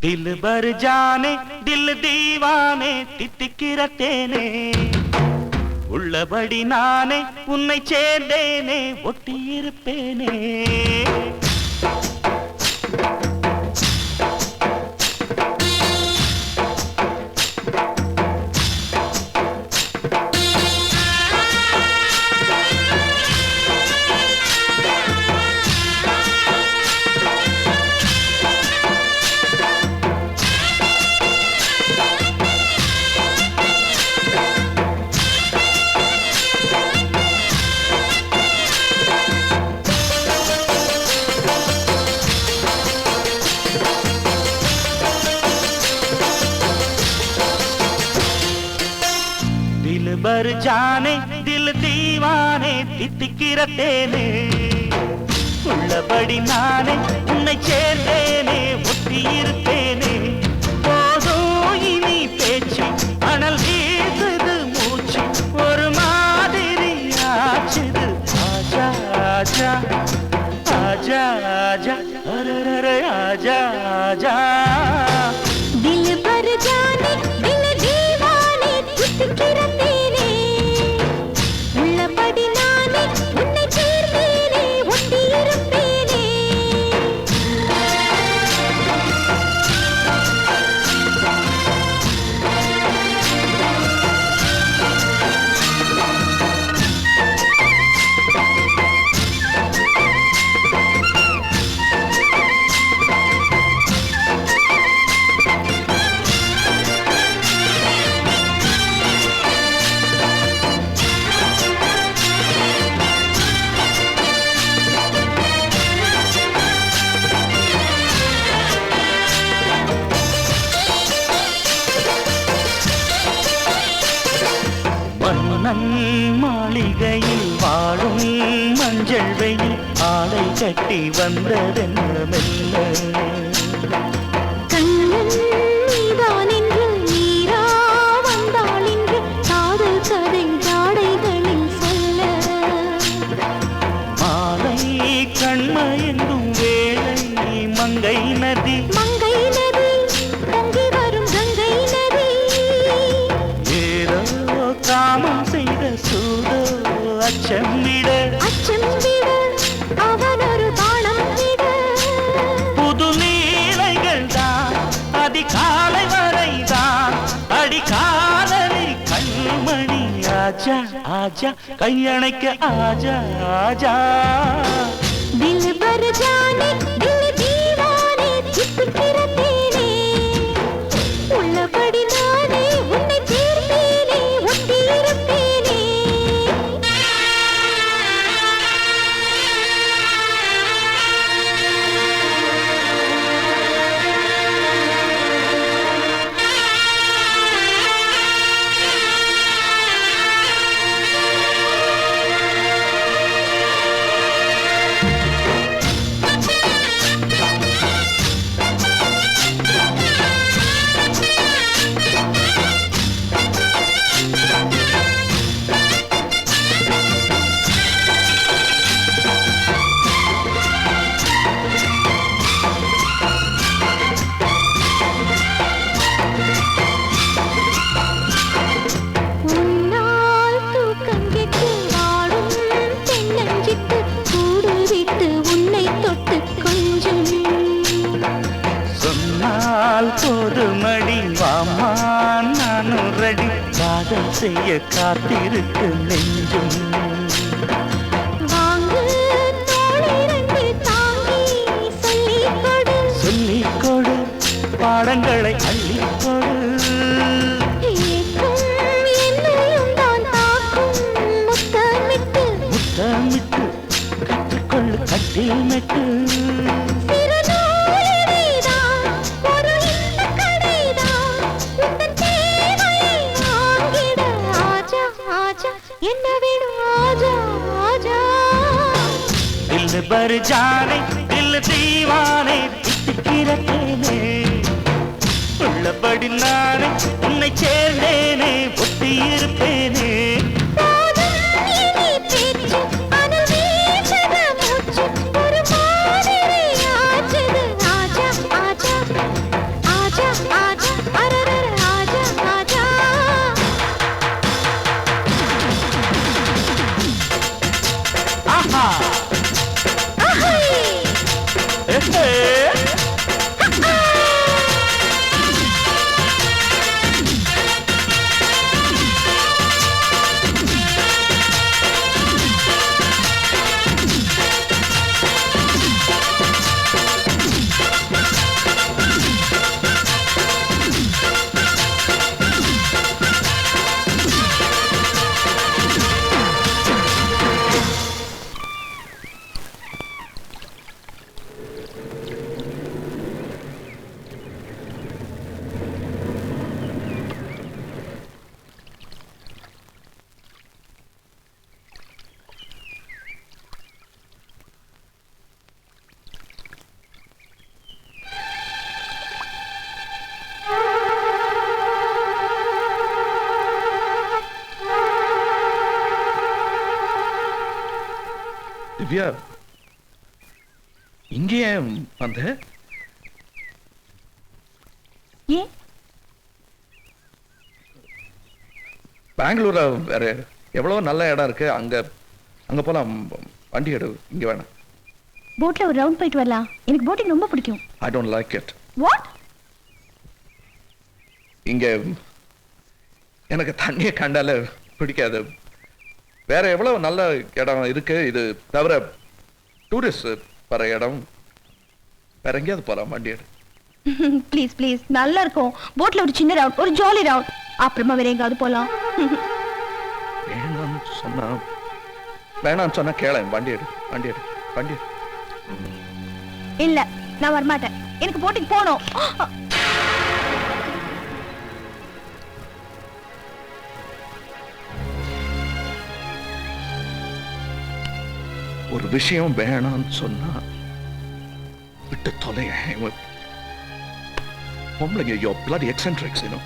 दिल भर जाने दिल दीवाने தித்திக்கிற தேனே உள்ளபடி நானே உன்னை சேர்ந்தேனே ஒட்டியிருப்பேனே दिल भर जाने दिल दीवाने தித்திக்கிற தேனே உள்ளபடி நானே உன்னை சேர்ந்தேனே ஒட்டியிருப்பேனே போதும் இனி பேச்சு அனல் வீசுது மூச்சு ஒரு மாதிரி ஆச்சுது ஆஜா ஆஜா ஆஜா ஆஜா அரரே ஆஜா ஆஜா दिल भर जाने दिल दीवाने தித்திக்கிற தேனே உள்ளபடி நானே உன்னை சேர்ந்தேனே ஒட்டியிருப்பேனே மன்னன் மாளிகையில் வாழும் மஞ்சள் வெயில் ஆடை கட்டி வந்ததென்ன மெல்ல கண்ணன் நீதான் என்று நீரா வந்தாள் என்று காதல் கதை ஜாடைகளில் சொல்ல மாலை கண்ம என்னும் வேளை மங்கை நதி மங்கை நதி பொங்கி வரும் கங்கை நதி ஏதோ காமம் செய்த சூதோ அச்சம் விட அச்சம் விட அவன் ஒரு தாளம் விட புது நீலைகள் தான் அதிகாலை வரைதான் அடிக்காதலி கண்மணி ஆஜா ஆஜா கையணைக்க ஆஜா ஆஜா दिल भर जाने दिल दीवाने தித்திக்கிற தேனே உள்ளபடி நானே உன்னை சேர்ந்தேனே ஒட்டியிருப்பேனே உன்னால் தூக்கம் கெட்டு வாடும் தென்னஞ்சிட்டு கூடு விட்டு உன்னை தொட்டு கொஞ்சம் சொன்னால் போதுமடி வாமா நானும் ரெடி காதல் செய்ய காத்திருக்கு நெஞ்சும் வாங்கு தோளிரண்டு தாங்கி சொல்லிக் கொடு சொல்லிக் கொடு பாடங்களை அள்ளிக் கொடு ஏக்கும் என்னையும் தான் தாக்கும் முத்தமிட்டு முத்தமிட்டு கற்றுக்கொள்ளு கட்டில் மெட்டு சிறு நூலிழைதான் ஒரு இன்பக் கடைதான் உந்தன் தேவையை வாங்கிட ஆஜா ஆஜா என்ன வேணும் ஆஜா ஆஜா दिल भर जाने दिल दीवाने தித்திக்கிற தேனே உள்ளபடி நானே உன்னை சேர்ந்தேனே ஒட்டியிருப்பேனே போதும் இனி பேச்சு அனல் வீசுத மூச்சு ஒரு மாதிரி திவ்யா, இங்கே ஏன் வந்த? ஏன்? பெங்களூர்ல வேற எவ்வளவு நல்ல இடம் இருக்கு, அங்க அங்க போலாம். வண்டி எடு, இங்க வேணாம். போட்ல ஒரு ரவுண்ட் போயிட்டு வரலாம். எனக்கு போட்டிங் ரொம்ப பிடிக்கும். I don't like it. What? இங்க எனக்கு தண்ணியை கண்டால பிடிக்காது. வேற எவ்வளவு நல்ல இடம் இருக்கு, இது தவிர டூரிஸ்ட் வர இடம் வேற எங்கேயாவது போலாம். வண்டி எடு. ப்ளீஸ் ப்ளீஸ், நல்லா இருக்கும். போட்ல ஒரு சின்ன ரவுண்ட், ஒரு ஜாலி ரவுண்ட். அப்புறமா வேற எங்காவது போலாம். வேணாம்னு சொன்னா கேள. வண்டி எடு, வண்டி எடு, வண்டி எடு. இல்ல, நான் வரமாட்டேன். எனக்கு போட்டிங் போகணும். ஒரு விஷயம் வேணாம்னு சொன்னா விட்டு தொலைய. பொம்பளைங்க, you're bloody eccentrics, you know.